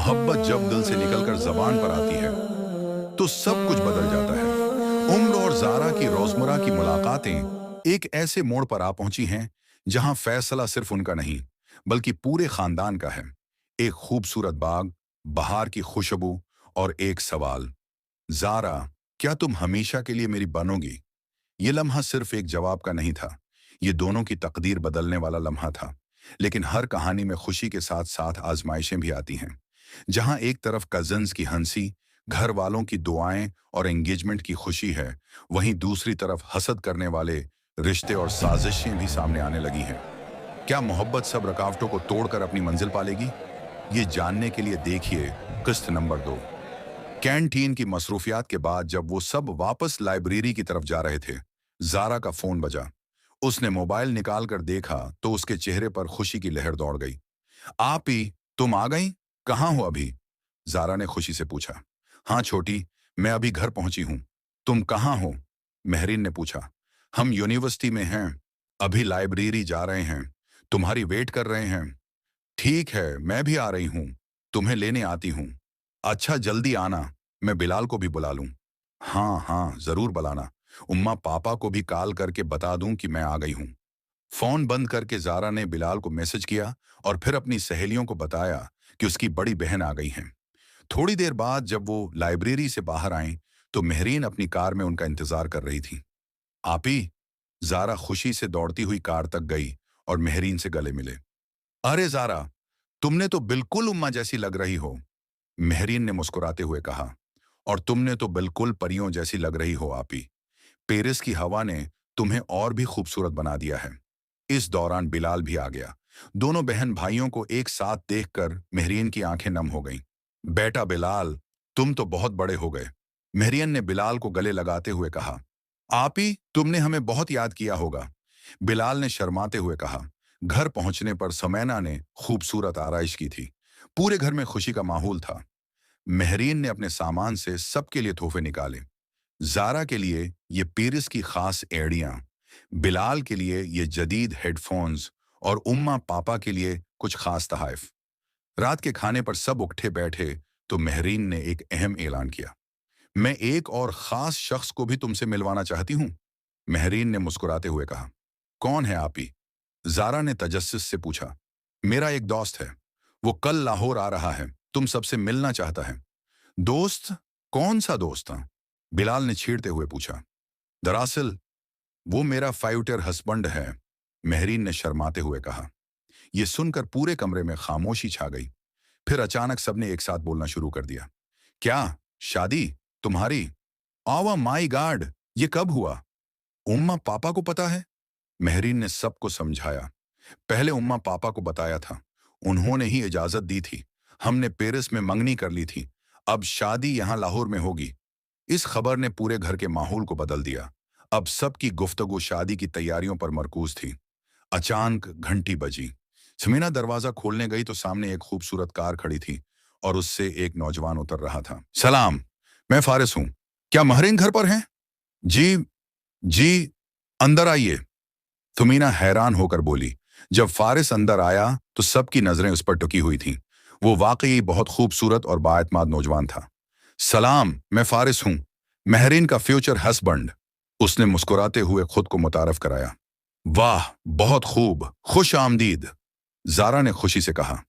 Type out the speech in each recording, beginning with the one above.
मोहब्बत जब दिल से निकलकर जबान पर आती है तो सब कुछ बदल जाता है। उम्र और जारा की रोजमर्रा की मुलाकातें एक ऐसे मोड़ पर आ पहुंची हैं जहां फैसला सिर्फ उनका नहीं बल्कि पूरे खानदान का है। एक खूबसूरत बाग, बहार की खुशबू और एक सवाल, जारा, क्या तुम हमेशा के लिए मेरी बनोगी? ये लम्हा सिर्फ एक जवाब का नहीं था, ये दोनों की तकदीर बदलने वाला लम्हा था। लेकिन हर कहानी में खुशी के साथ साथ आजमाइशें भी आती हैं। जहां एक तरफ कजन्स की हंसी, घर वालों की दुआएं और एंगेजमेंट की खुशी है, वहीं दूसरी तरफ हसद करने वाले रिश्ते और साजिशें भी सामने आने लगी हैं। क्या मोहब्बत सब रुकावटों को तोड़कर अपनी मंजिल पालेगी? ये जानने के लिए देखिए किस्त नंबर 2। कैंटीन की मसरूफियात के बाद जब वो सब वापस लाइब्रेरी की तरफ जा रहे थे, जारा का फोन बजा। उसने मोबाइल निकाल कर देखा तो उसके चेहरे पर खुशी की लहर दौड़ गई। आप ही, तुम आ गई? कहाँ हो अभी? जारा ने खुशी से पूछा। हाँ छोटी, मैं अभी घर पहुंची हूं। तुम कहाँ हो? महरीन ने पूछा। हम यूनिवर्सिटी में हैं, अभी लाइब्रेरी जा रहे हैं, तुम्हारी वेट कर रहे हैं। ठीक है, मैं भी आ रही हूँ, तुम्हें लेने आती हूँ। अच्छा जल्दी आना, मैं बिलाल को भी बुला लूं। हाँ हाँ, जरूर बुलाना। उम्मा पापा को भी कॉल करके बता दूं कि मैं आ गई हूँ। फोन बंद करके जारा ने बिलाल को मैसेज किया और फिर अपनी सहेलियों को बताया कि उसकी बड़ी बहन आ गई है। थोड़ी देर बाद जब वो लाइब्रेरी से बाहर आए तो महरीन अपनी कार में उनका इंतजार कर रही थी। आपी, जारा खुशी से दौड़ती हुई कार तक गई और महरीन से गले मिले। अरे जारा, तुमने तो बिल्कुल उम्मा जैसी लग रही हो, महरीन ने मुस्कुराते हुए कहा। और तुमने तो बिल्कुल परियों जैसी लग रही हो आपी। पेरिस की हवा ने तुम्हें और भी खूबसूरत बना दिया है। इस दौरान बिलाल भी आ गया। दोनों बहन भाइयों को एक साथ देखकर महरीन की आंखें नम हो गईं। बेटा बिलाल, तुम तो बहुत बड़े हो गए, महरीन ने बिलाल को गले लगाते हुए कहा। आप ही, तुमने हमें बहुत याद किया होगा, बिलाल ने शर्माते हुए कहा। घर पहुंचने पर समैना ने खूबसूरत आराइश की थी। पूरे घर में खुशी का माहौल था। महरीन ने अपने सामान से सबके लिए तोहफे निकाले। जारा के लिए ये पेरिस की खास एड़ियां, बिलाल के लिए ये जदीद हेडफोन्स और उम्मा पापा के लिए कुछ खास तहाइफ। रात के खाने पर सब उठे बैठे तो महरीन ने एक अहम ऐलान किया। मैं एक और खास शख्स को भी तुमसे मिलवाना चाहती हूं, महरीन ने मुस्कुराते हुए कहा। कौन है आप ही? जारा ने तजस्सुस से पूछा। मेरा एक दोस्त है, वो कल लाहौर आ रहा है, तुम सबसे मिलना चाहता है। दोस्त? कौन सा दोस्त था? बिलाल ने छेड़ते हुए पूछा। दरअसल वो मेरा फाइटर हस्बैंड है, महरीन ने शर्माते हुए कहा। यह सुनकर पूरे कमरे में खामोशी छा गई। फिर अचानक सबने एक साथ बोलना शुरू कर दिया। क्या शादी तुम्हारी? आवा माई गॉड, ये कब हुआ? उम्मा पापा को पता है? महरीन ने सबको समझाया। पहले उम्मा पापा को बताया था, उन्होंने ही इजाजत दी थी। हमने पेरिस में मंगनी कर ली थी, अब शादी यहां लाहौर में होगी। इस खबर ने पूरे घर के माहौल को बदल दिया। अब सबकी गुफ्तगू शादी की तैयारियों पर मरकूज थी। अचानक घंटी बजी। समीना दरवाजा खोलने गई तो सामने एक खूबसूरत कार खड़ी थी और उससे एक नौजवान उतर रहा था। सलाम, मैं फारिस हूं, क्या महरीन घर पर हैं? जी जी, अंदर आइए, तुमीना हैरान होकर बोली। जब फारिस अंदर आया तो सबकी नजरें उस पर टुकी हुई थीं। वो वाकई बहुत खूबसूरत और बाएतमाद नौजवान था। सलाम, मैं फारिस हूं, महरीन का फ्यूचर हस्बैंड, उसने मुस्कुराते हुए खुद को मुतारफ कराया। वाह, बहुत खूब, खुश आमदीद, जारा ने खुशी से कहा।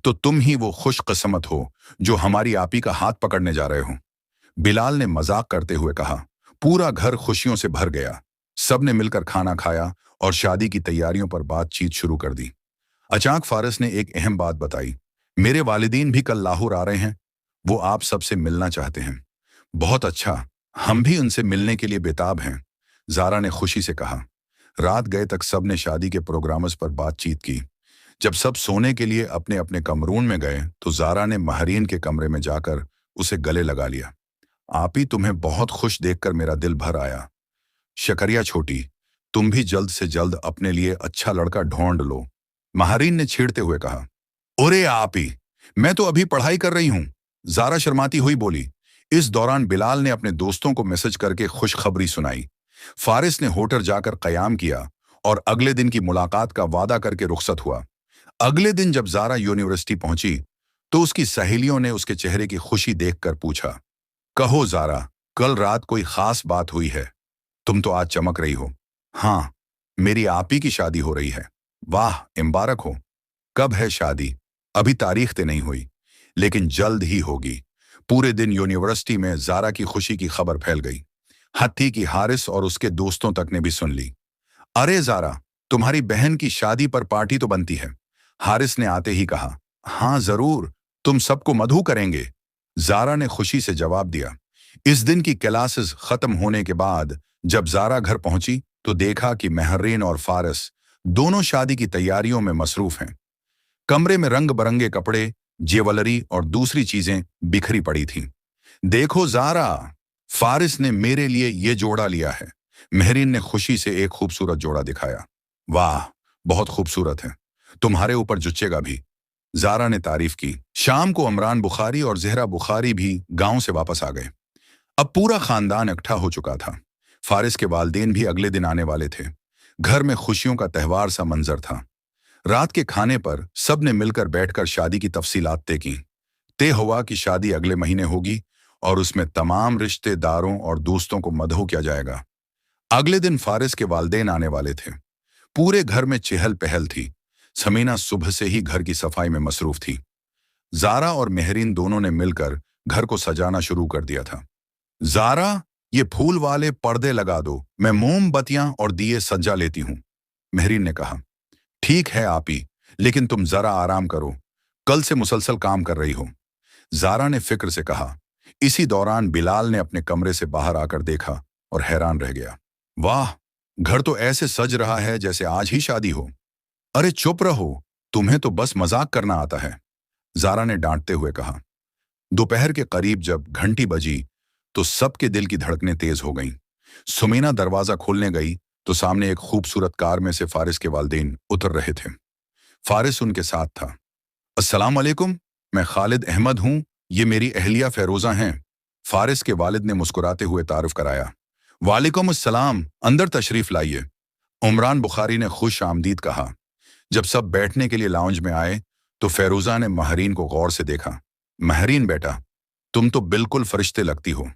तो तुम ही वो खुश किस्मत हो जो हमारी आपी का हाथ पकड़ने जा रहे हो, बिलाल ने मजाक करते हुए कहा। पूरा घर खुशियों से भर गया। सबने मिलकर खाना खाया और शादी की तैयारियों पर बातचीत शुरू कर दी। अचानक फारिस ने एक अहम बात बताई। मेरे वालिदीन भी कल लाहौर आ रहे हैं, वो आप सबसे मिलना चाहते हैं। बहुत अच्छा, हम भी उनसे मिलने के लिए बेताब हैं, जारा ने खुशी से कहा। रात गए तक सबने शादी के प्रोग्राम्स पर बातचीत की। जब सब सोने के लिए अपने अपने कमरून में गए तो जारा ने महरीन के कमरे में जाकर उसे गले लगा लिया। आप ही, तुम्हें बहुत खुश देखकर मेरा दिल भर आया। शकरिया छोटी, तुम भी जल्द से जल्द अपने लिए अच्छा लड़का ढूंढ लो, महरीन ने छेड़ते हुए कहा। अरे आप ही, मैं तो अभी पढ़ाई कर रही हूं, जारा शर्माती हुई बोली। इस दौरान बिलाल ने अपने दोस्तों को मैसेज करके खुशखबरी सुनाई। फारिस ने होटल जाकर कयाम किया और अगले दिन की मुलाकात का वादा करके रुखसत हुआ। अगले दिन जब जारा यूनिवर्सिटी पहुंची तो उसकी सहेलियों ने उसके चेहरे की खुशी देखकर पूछा, कहो ज़ारा, कल रात कोई खास बात हुई है? तुम तो आज चमक रही हो। हाँ, मेरी आप ही की शादी हो रही है। वाह, मुबारक हो। कब है शादी? अभी तारीख तो नहीं हुई, लेकिन जल्द ही होगी। पूरे दिन यूनिवर्सिटी में ज़ारा की खुशी की खबर फैल गई। हत्ती की हारिस और उसके दोस्तों तक ने भी सुन ली। अरे ज़ारा, तुम्हारी बहन की शादी पर पार्टी तो बनती है। हारिस ने आते ही कहा। हाँ जरूर, तुम सबको मधु करेंगे, ज़ारा ने खुशी से जवाब दिया। इस दिन की क्लासेस खत्म होने के बाद जब ज़ारा घर पहुंची तो देखा कि महरीन और फारिस दोनों शादी की तैयारियों में मसरूफ हैं। कमरे में रंग बरंगे कपड़े, ज्वेलरी और दूसरी चीजें बिखरी पड़ी थीं। देखो ज़ारा, फारिस ने मेरे लिए ये जोड़ा लिया है। महरीन ने खुशी से एक खूबसूरत जोड़ा दिखाया। वाह, बहुत खूबसूरत है, तुम्हारे ऊपर जचेगा भी, ज़ारा ने तारीफ की। शाम को इमरान बुखारी और ज़हरा बुखारी भी गांव से वापस आ गए। अब पूरा खानदान इकट्ठा हो चुका था। फारिस के वालिदैन भी अगले दिन आने वाले थे। घर में खुशियों का त्यौहार सा मंजर था। रात के खाने पर सब ने मिलकर बैठकर शादी की तफसीलात तय की। तय हुआ कि शादी अगले महीने होगी और उसमें तमाम रिश्तेदारों और दोस्तों को मदहो किया जाएगा। अगले दिन फारिस के वालिदैन आने वाले थे। पूरे घर में चहल पहल थी। समीना सुबह से ही घर की सफाई में मसरूफ थी। ज़ारा और महरीन दोनों ने मिलकर घर को सजाना शुरू कर दिया था। ज़ारा, ये फूल वाले पर्दे लगा दो, मैं मोमबत्तियां और दिए सजा लेती हूँ, महरीन ने कहा। ठीक है आपी, लेकिन तुम जरा आराम करो, कल से मुसलसल काम कर रही हो, ज़ारा ने फिक्र से कहा। इसी दौरान बिलाल ने अपने कमरे से बाहर आकर देखा और हैरान रह गया। वाह, घर तो ऐसे सज रहा है जैसे आज ही शादी हो। अरे चुप रहो, तुम्हें तो बस मजाक करना आता है, ज़ारा ने डांटते हुए कहा। दोपहर के करीब जब घंटी बजी तो सबके दिल की धड़कनें तेज हो गईं। सुमीना दरवाजा खोलने गई तो सामने एक खूबसूरत कार में से फारिस के वालिदैन उतर रहे थे। फारिस उनके साथ था। अस्सलाम वालेकुम, मैं खालिद अहमद हूं, ये मेरी अहलिया फेरोजा हैं, फारिस के वालिद ने मुस्कुराते हुए तारुफ कराया। वालेकुम अस्सलाम, अंदर तशरीफ लाइए, इमरान बुखारी ने खुश आमदीद कहा। जब सब बैठने के लिए लाउंज में आए तो फेरोजा ने महरीन को गौर से देखा। महरीन बेटा, तुम तो बिल्कुल फरिश्ते लगती हो,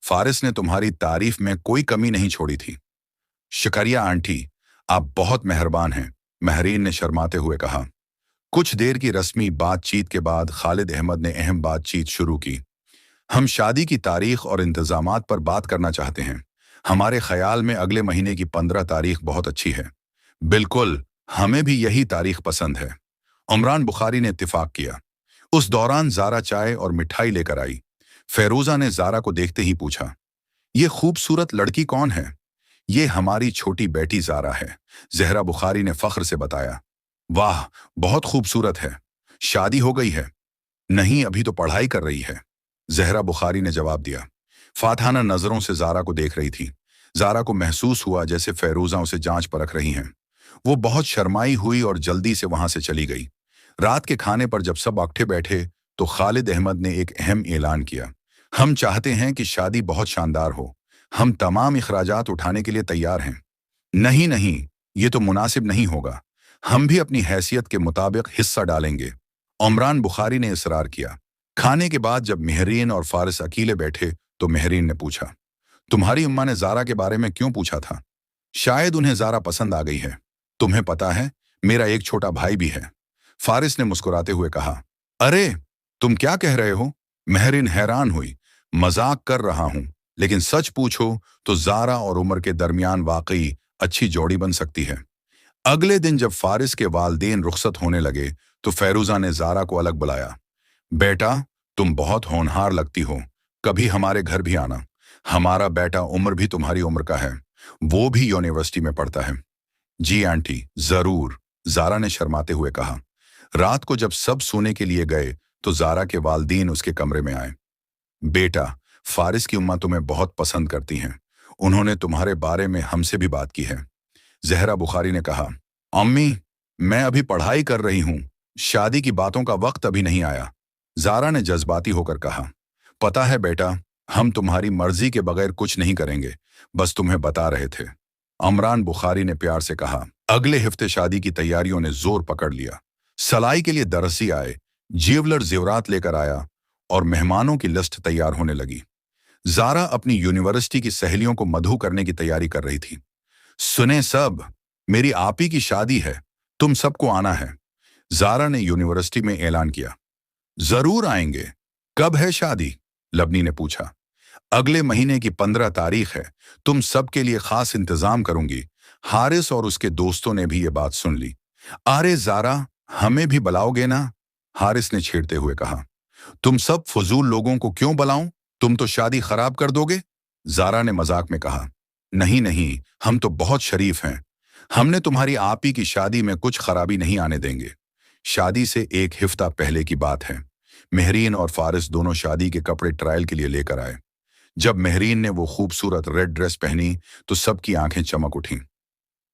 फारिस ने तुम्हारी तारीफ में कोई कमी नहीं छोड़ी थी। शुक्रिया आंटी, आप बहुत मेहरबान हैं, महरीन ने शर्माते हुए कहा। कुछ देर की रस्मी बातचीत के बाद खालिद अहमद ने अहम बातचीत शुरू की। हम शादी की तारीख और इंतजामात पर बात करना चाहते हैं। हमारे ख्याल में अगले महीने की 15 तारीख बहुत अच्छी है। बिल्कुल, हमें भी यही तारीख पसंद है, इमरान बुखारी ने इत्तिफाक किया। उस दौरान ज़ारा चाय और मिठाई लेकर आई। फेरोजा ने ज़ारा को देखते ही पूछा, ये खूबसूरत लड़की कौन है? ये हमारी छोटी बेटी ज़ारा है, ज़हरा बुखारी ने फख्र से बताया। वाह, बहुत खूबसूरत है, शादी हो गई है? नहीं, अभी तो पढ़ाई कर रही है, ज़हरा बुखारी ने जवाब दिया। फातहाना नजरों से ज़ारा को देख रही थी। ज़ारा को महसूस हुआ जैसे फेरोजा उसे जांच परख रही हैं। वो बहुत शर्माई हुई और जल्दी से वहां से चली गई। रात के खाने पर जब सब इकट्ठे बैठे तो खालिद अहमद ने एक अहम ऐलान किया। हम चाहते हैं कि शादी बहुत शानदार हो, हम तमाम इखराजात उठाने के लिए तैयार हैं। नहीं नहीं, ये तो मुनासिब नहीं होगा, हम भी अपनी हैसियत के मुताबिक हिस्सा डालेंगे, इमरान बुखारी ने इसरार किया। खाने के बाद जब महरीन और फारिस अकेले बैठे तो महरीन ने पूछा, तुम्हारी अम्मा ने ज़ारा के बारे में क्यों पूछा था? शायद उन्हें ज़ारा पसंद आ गई है। तुम्हें पता है, मेरा एक छोटा भाई भी है, फारिस ने मुस्कुराते हुए कहा। अरे, तुम क्या कह रहे हो? महरीन हैरान हुई। मजाक कर रहा हूं, लेकिन सच पूछो तो ज़ारा और उमर के दरमियान वाकई अच्छी जोड़ी बन सकती है। अगले दिन जब फारिस के वालिदैन रुखसत होने लगे तो फेरुजा ने ज़ारा को अलग बुलाया। बेटा, तुम बहुत होनहार लगती हो, कभी हमारे घर भी आना। हमारा बेटा उमर भी तुम्हारी उम्र का है, वो भी यूनिवर्सिटी में पढ़ता है। जी आंटी, जरूर, ज़ारा ने शर्माते हुए कहा। रात को जब सब सोने के लिए गए तो ज़ारा के वालिदैन उसके कमरे में आए। बेटा, फारिस की उम्मा तुम्हें बहुत पसंद करती हैं, उन्होंने तुम्हारे बारे में हमसे भी बात की है, ज़हरा बुखारी ने कहा। अम्मी, मैं अभी पढ़ाई कर रही हूँ, शादी की बातों का वक्त अभी नहीं आया, ज़ारा ने जज्बाती होकर कहा। पता है बेटा, हम तुम्हारी मर्जी के बगैर कुछ नहीं करेंगे, बस तुम्हें बता रहे थे, इमरान बुखारी ने प्यार से कहा। अगले हफ्ते शादी की तैयारियों ने जोर पकड़ लिया। सलाई के लिए दरसी आए, ज्वेलर जेवरात लेकर आया और मेहमानों की लिस्ट तैयार होने लगी। जारा अपनी यूनिवर्सिटी की सहेलियों को मधु करने की तैयारी कर रही थी। सुने सब, मेरी आप ही की शादी है, तुम सबको आना है, जारा ने यूनिवर्सिटी में ऐलान किया। जरूर आएंगे। कब है शादी? लवनी ने पूछा। अगले महीने की 15 तारीख है, तुम सबके लिए खास इंतजाम करूंगी। हारिस और उसके दोस्तों ने भी ये बात सुन ली। अरे जारा, हमें भी बुलाओगे ना? हारिस ने छेड़ते हुए कहा। तुम सब फजूल लोगों को क्यों बुलाऊं? तुम तो शादी खराब कर दोगे, जारा ने मजाक में कहा। नहीं नहीं, हम तो बहुत शरीफ हैं, हमने तुम्हारी आप ही की शादी में कुछ खराबी नहीं आने देंगे। शादी से एक हफ्ता पहले की बात है। मेहरीन और फारिस दोनों शादी के कपड़े ट्रायल के लिए लेकर आए। जब मेहरीन ने वो खूबसूरत रेड ड्रेस पहनी तो सबकी आंखें चमक उठीं।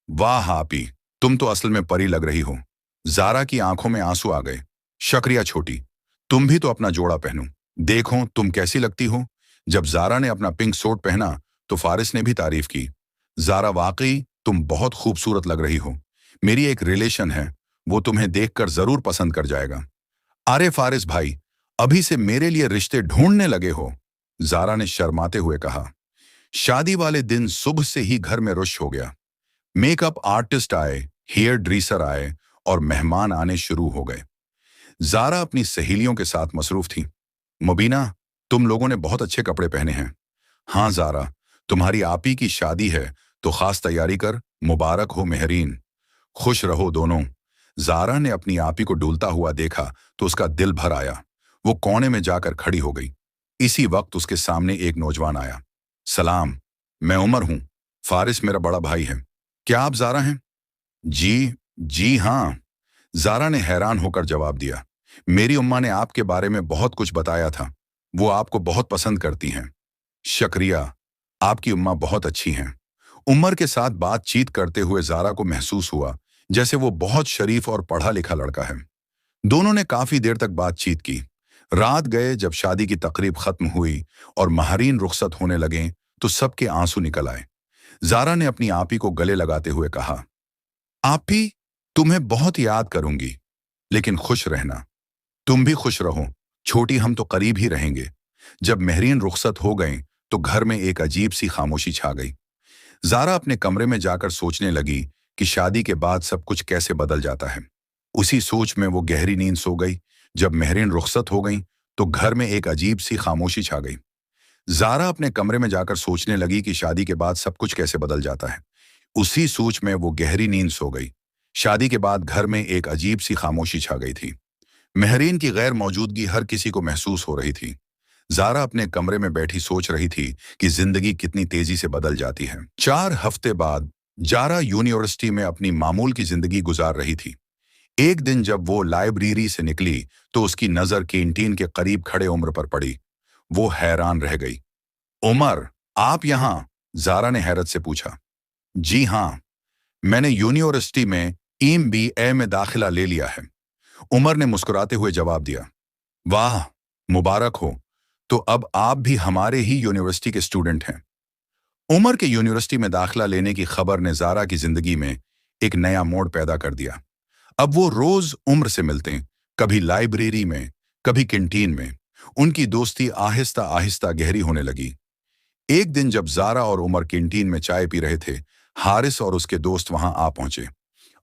वाह आपी, तुम तो असल में परी लग रही हो। जारा की आंखों में आंसू आ गए। शुक्रिया छोटी, तुम भी तो अपना जोड़ा पहनो, देखो तुम कैसी लगती हो। जब जारा ने अपना पिंक सूट पहना तो फारिस ने भी तारीफ की। जारा, वाकई तुम बहुत खूबसूरत लग रही हो। मेरी एक रिलेशन है, वो तुम्हें देखकर जरूर पसंद कर जाएगा। अरे फारिस भाई, अभी से मेरे लिए रिश्ते ढूंढने लगे हो? जारा ने शर्माते हुए कहा। शादी वाले दिन सुबह से ही घर में रुश हो गया। मेकअप आर्टिस्ट आए, हेयर ड्रेसर आए और मेहमान आने शुरू हो गए। जारा अपनी सहेलियों के साथ मसरूफ थी। मुबीना, तुम लोगों ने बहुत अच्छे कपड़े पहने हैं। हाँ जारा, तुम्हारी आपी की शादी है तो खास तैयारी कर। मुबारक हो मेहरीन, खुश रहो दोनों। जारा ने अपनी आपी को डुलता हुआ देखा तो उसका दिल भर आया। वो कोने में जाकर खड़ी हो गई। इसी वक्त उसके सामने एक नौजवान आया। सलाम, मैं उमर हूं, फारिस मेरा बड़ा भाई है। क्या आप जारा हैं? जी हाँ, जारा ने हैरान होकर जवाब दिया। मेरी उम्मा ने आपके बारे में बहुत कुछ बताया था, वो आपको बहुत पसंद करती हैं। शुक्रिया, आपकी उम्मा बहुत अच्छी हैं। उमर के साथ बातचीत करते हुए जारा को महसूस हुआ जैसे वो बहुत शरीफ और पढ़ा लिखा लड़का है। दोनों ने काफी देर तक बातचीत की। रात गए जब शादी की तकरीब खत्म हुई और महारीन रुखसत होने लगे तो सबके आंसू निकल आए। जारा ने अपनी आपी को गले लगाते हुए कहा, आपी, तुम्हें बहुत याद करूंगी, लेकिन खुश रहना। तुम भी खुश रहो छोटी, हम तो करीब ही रहेंगे। जब मेहरीन रुखसत हो गई तो घर में एक अजीब सी खामोशी छा गई। जारा अपने कमरे में जाकर सोचने लगी कि शादी के बाद सब कुछ कैसे बदल जाता है। उसी सोच में वो गहरी नींद सो गई। जब मेहरीन रुखसत हो गई तो घर में एक अजीब सी खामोशी छा गई। जारा अपने कमरे में जाकर सोचने लगी कि शादी के बाद सब कुछ कैसे बदल जाता है। उसी सोच में वो गहरी नींद सो गई। शादी के बाद घर में एक अजीब सी खामोशी छा गई थी। मेहरीन की गैर मौजूदगी हर किसी को महसूस हो रही थी। जारा अपने कमरे में बैठी सोच रही थी कि जिंदगी कितनी तेजी से बदल जाती है। 4 हफ्ते बाद जारा यूनिवर्सिटी में अपनी मामूल की जिंदगी गुजार रही थी। एक दिन जब वो लाइब्रेरी से निकली तो उसकी नजर कैंटीन के करीब खड़े उम्र पर पड़ी। वो हैरान रह गई। उमर, आप यहाँ? जारा ने हैरत से पूछा। जी हाँ, मैंने यूनिवर्सिटी में MBA में दाखिला ले लिया है, उमर ने मुस्कुराते हुए जवाब दिया। वाह, मुबारक हो, तो अब आप भी हमारे ही यूनिवर्सिटी के स्टूडेंट हैं। उमर के यूनिवर्सिटी में दाखिला लेने की खबर ने जारा की जिंदगी में एक नया मोड़ पैदा कर दिया। अब वो रोज उम्र से मिलते, कभी लाइब्रेरी में, कभी कैंटीन में। उनकी दोस्ती आहिस्ता आहिस्ता गहरी होने लगी। एक दिन जब जारा और उमर कैंटीन में चाय पी रहे थे, हारिस और उसके दोस्त वहां आ पहुंचे।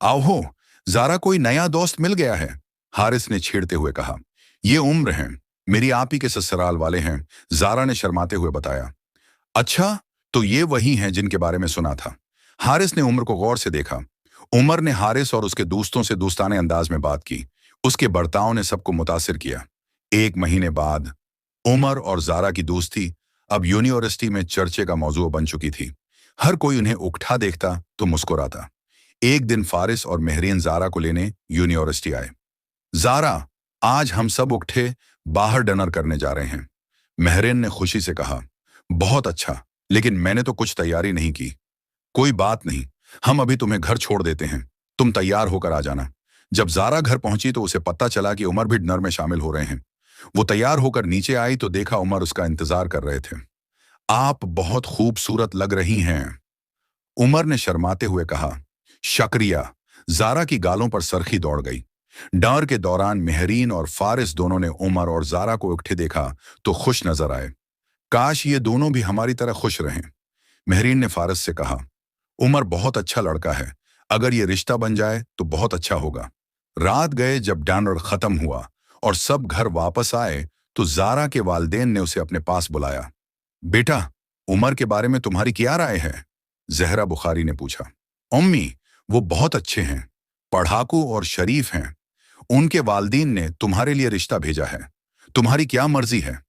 आओ हो, जारा कोई नया दोस्त मिल गया है, हारिस ने छेड़ते हुए कहा। ये उम्र हैं, मेरी आप ही के ससुराल वाले हैं, जारा ने शर्माते हुए बताया। अच्छा, तो ये वही हैं जिनके बारे में सुना था। हारिस ने उमर को गौर से देखा। उमर ने हारिस और उसके दोस्तों से दोस्ताने अंदाज में बात की। उसके बर्ताव ने सबको मुतासिर किया। 1 महीने बाद उमर और जारा की दोस्ती अब यूनिवर्सिटी में चर्चे का मौजू बन चुकी थी। हर कोई उन्हें उकठा देखता तो मुस्कुराता। एक दिन फारिस और मेहरीन जारा को लेने यूनिवर्सिटी आए। जारा, आज हम सब उकठे बाहर डिनर करने जा रहे हैं, मेहरीन ने खुशी से कहा। बहुत अच्छा, लेकिन मैंने तो कुछ तैयारी नहीं की। कोई बात नहीं, हम अभी तुम्हें घर छोड़ देते हैं, तुम तैयार होकर आ जाना। जब जारा घर पहुंची तो उसे पता चला कि उमर भी डिनर में शामिल हो रहे हैं। वो तैयार होकर नीचे आई तो देखा उमर उसका इंतजार कर रहे थे। आप बहुत खूबसूरत लग रही हैं, उमर ने शर्माते हुए कहा। शुक्रिया, जारा की गालों पर सरखी दौड़ गई। डर के दौरान मेहरीन और फारिस दोनों ने उमर और जारा को इकट्ठे देखा तो खुश नजर आए। काश ये दोनों भी हमारी तरह खुश रहें। मेहरीन ने फारिस से कहा, उमर बहुत अच्छा लड़का है, अगर ये रिश्ता बन जाए तो बहुत अच्छा होगा। रात गए जब डिनर खत्म हुआ और सब घर वापस आए तो जारा के वालिदैन ने उसे अपने पास बुलाया। बेटा, उमर के बारे में तुम्हारी क्या राय है? जहरा बुखारी ने पूछा। अम्मी, वो बहुत अच्छे हैं, पढ़ाकू और शरीफ हैं। उनके वालिदैन ने तुम्हारे लिए रिश्ता भेजा है, तुम्हारी क्या मर्जी है?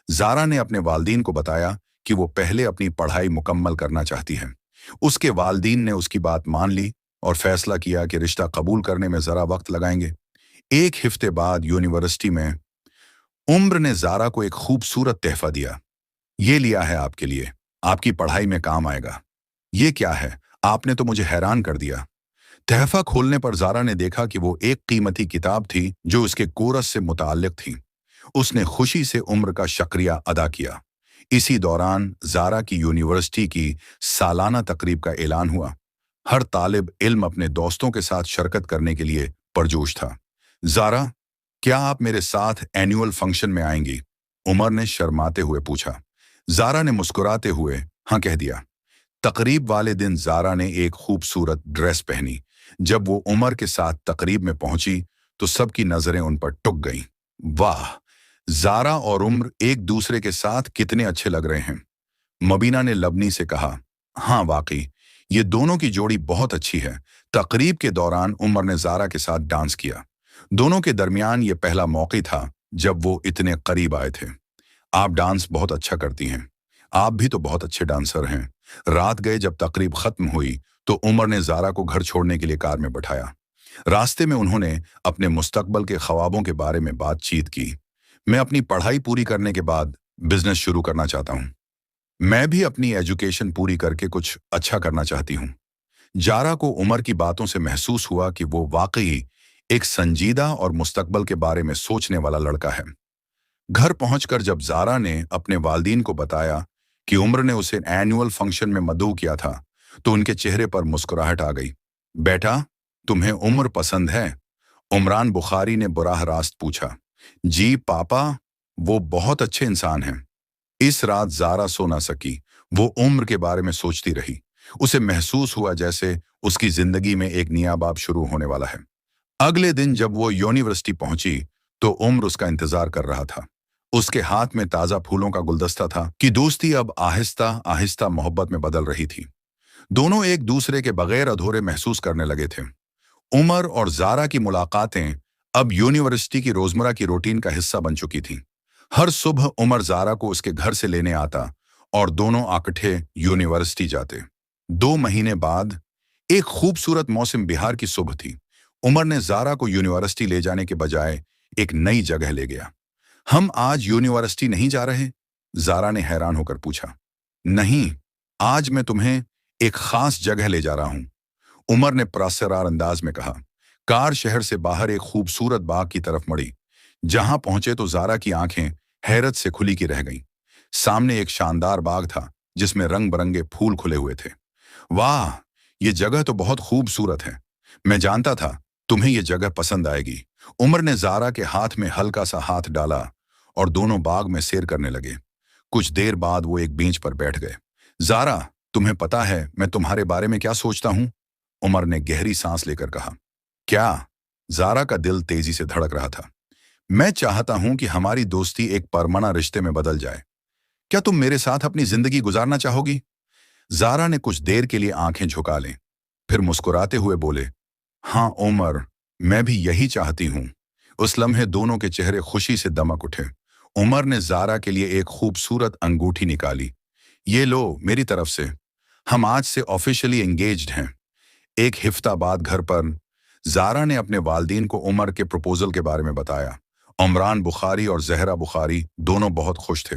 जारा ने अपने वालिदैन को बताया कि वो पहले अपनी पढ़ाई मुकम्मल करना चाहती है। उसके वालिदैन ने उसकी बात मान ली और फैसला किया कि रिश्ता कबूल करने में जरा वक्त लगाएंगे। एक हफ्ते बाद यूनिवर्सिटी में उम्र ने जारा को एक खूबसूरत तोहफा दिया। ये लिया है आपके लिए, आपकी पढ़ाई में काम आएगा। ये क्या है? आपने तो मुझे हैरान कर दिया। तोहफा खोलने पर जारा ने देखा कि वो एक कीमती किताब थी जो उसके कोरस से मुताल्लिक थी। उसने खुशी से उम्र का शुक्रिया अदा किया। इसी दौरान जारा की यूनिवर्सिटी की सालाना तकरीब का ऐलान हुआ। हर तालिब इल्म अपने दोस्तों के साथ शिरकत करने के लिए पुरजोश था। जारा, क्या आप मेरे साथ एनुअल फंक्शन में आएंगी? उमर ने शर्माते हुए पूछा। जारा ने मुस्कुराते हुए हाँ कह दिया। तकरीब वाले दिन जारा ने एक खूबसूरत ड्रेस पहनी। जब वो उमर के साथ तकरीब में पहुंची तो सबकी नजरें उन पर टुक गईं। वाह, जारा और उम्र एक दूसरे के साथ कितने अच्छे लग रहे हैं। मबीना ने लबनी से कहा, हाँ वाकई, ये दोनों की जोड़ी बहुत अच्छी है। तकरीब के दौरान उमर ने जारा के साथ डांस किया। दोनों के दरमियान ये पहला मौका था जब वो इतने करीब आए थे। आप डांस बहुत अच्छा करती हैं, आप भी तो बहुत अच्छे डांसर हैं। रात गए जब तकरीब खत्म हुई तो उमर ने जारा को घर छोड़ने के लिए कार में बैठाया। रास्ते में उन्होंने अपने मुस्तकबल के ख्वाबों के बारे में बातचीत की। मैं अपनी पढ़ाई पूरी करने के बाद बिजनेस शुरू करना चाहता हूँ। मैं भी अपनी एजुकेशन पूरी करके कुछ अच्छा करना चाहती हूँ। जारा को उमर की बातों से महसूस हुआ कि वो वाकई एक संजीदा और मुस्तकबल के बारे में सोचने वाला लड़का है। घर पहुंचकर जब जारा ने अपने वालिदैन को बताया कि उमर ने उसे एनुअल फंक्शन में मदऊ किया था तो उनके चेहरे पर मुस्कुराहट आ गई। बेटा, तुम्हें उमर पसंद है? उमरान बुखारी ने बुराह रास्त पूछा। जी पापा, वो बहुत अच्छे इंसान हैं। इस रात जारा सो ना सकी। वो उम्र के बारे में सोचती रही। उसे महसूस हुआ जैसे उसकी जिंदगी में एक नया बाब शुरू होने वाला है। अगले दिन जब वो यूनिवर्सिटी पहुंची तो उम्र उसका इंतजार कर रहा था। उसके हाथ में ताजा फूलों का गुलदस्ता था कि दोस्ती अब आहिस्ता आहिस्ता मोहब्बत में बदल रही थी। दोनों एक दूसरे के बगैर अधूरे महसूस करने लगे थे। उमर और जारा की मुलाकातें अब यूनिवर्सिटी की रोजमर्रा की रूटीन का हिस्सा बन चुकी थीं। हर सुबह उमर जारा को उसके घर से लेने आता और दोनों इकट्ठे यूनिवर्सिटी जाते। 2 महीने बाद एक खूबसूरत मौसम बिहार की सुबह थी। उमर ने जारा को यूनिवर्सिटी ले जाने के बजाय एक नई जगह ले गया। हम आज यूनिवर्सिटी नहीं जा रहे? जारा ने हैरान होकर पूछा। नहीं, आज मैं तुम्हें एक खास जगह ले जा रहा हूं, उमर ने पुरस्कार अंदाज में कहा। कार शहर से बाहर एक खूबसूरत बाग की तरफ मुड़ी। जहां पहुंचे तो जारा की आंखें हैरत से खुली की रह गईं। सामने एक शानदार बाग था जिसमें रंग बिरंगे फूल खुले हुए थे। वाह, ये जगह तो बहुत खूबसूरत है। मैं जानता था तुम्हें ये जगह पसंद आएगी। उमर ने जारा के हाथ में हल्का सा हाथ डाला और दोनों बाग में सैर करने लगे। कुछ देर बाद वो एक बेंच पर बैठ गए। जारा, तुम्हें पता है मैं तुम्हारे बारे में क्या सोचता हूं? उमर ने गहरी सांस लेकर कहा। क्या? जारा का दिल तेजी से धड़क रहा था। मैं चाहता हूं कि हमारी दोस्ती एक परमाना रिश्ते में बदल जाए। क्या तुम मेरे साथ अपनी जिंदगी गुजारना चाहोगी? जारा ने कुछ देर के लिए आंखें झुका लें, फिर मुस्कुराते हुए बोले, हाँ उमर, मैं भी यही चाहती हूं। उस लम्हे दोनों के चेहरे खुशी से दमक उठे। उमर ने जारा के लिए एक खूबसूरत अंगूठी निकाली। ये लो मेरी तरफ से, हम आज से ऑफिशियली एंगेज्ड हैं। एक हफ्ता बाद घर पर जारा ने अपने वालिदैन को उमर के प्रपोजल के बारे में बताया। उमरान बुखारी और जहरा बुखारी दोनों बहुत खुश थे।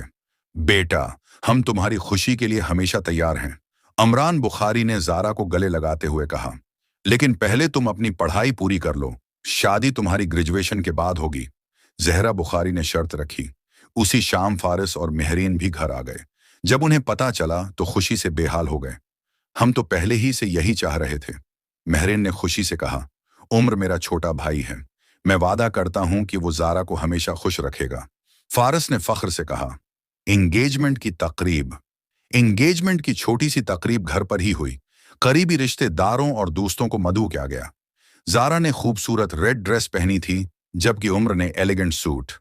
बेटा, हम तुम्हारी खुशी के लिए हमेशा तैयार हैं, उमरान बुखारी ने जारा को गले लगाते हुए कहा। लेकिन पहले तुम अपनी पढ़ाई पूरी कर लो, शादी तुम्हारी ग्रेजुएशन के बाद होगी, जहरा बुखारी ने शर्त रखी। उसी शाम फारिस और मेहरीन भी घर आ गए। जब उन्हें पता चला तो खुशी से बेहाल हो गए। हम तो पहले ही से यही चाह रहे थे, मेहरीन ने खुशी से कहा। उम्र मेरा छोटा भाई है, मैं वादा करता हूं कि वो ज़ारा को हमेशा खुश रखेगा। फारस ने फख्र से कहा। एंगेजमेंट की तकरीब। एंगेजमेंट की छोटी सी तकरीब घर पर ही हुई। करीबी रिश्तेदारों और दोस्तों को मधु किया गया। ज़ारा ने खूबसूरत रेड ड्रेस पहनी थी, जबकि उम्र ने एलिगेंट सूट।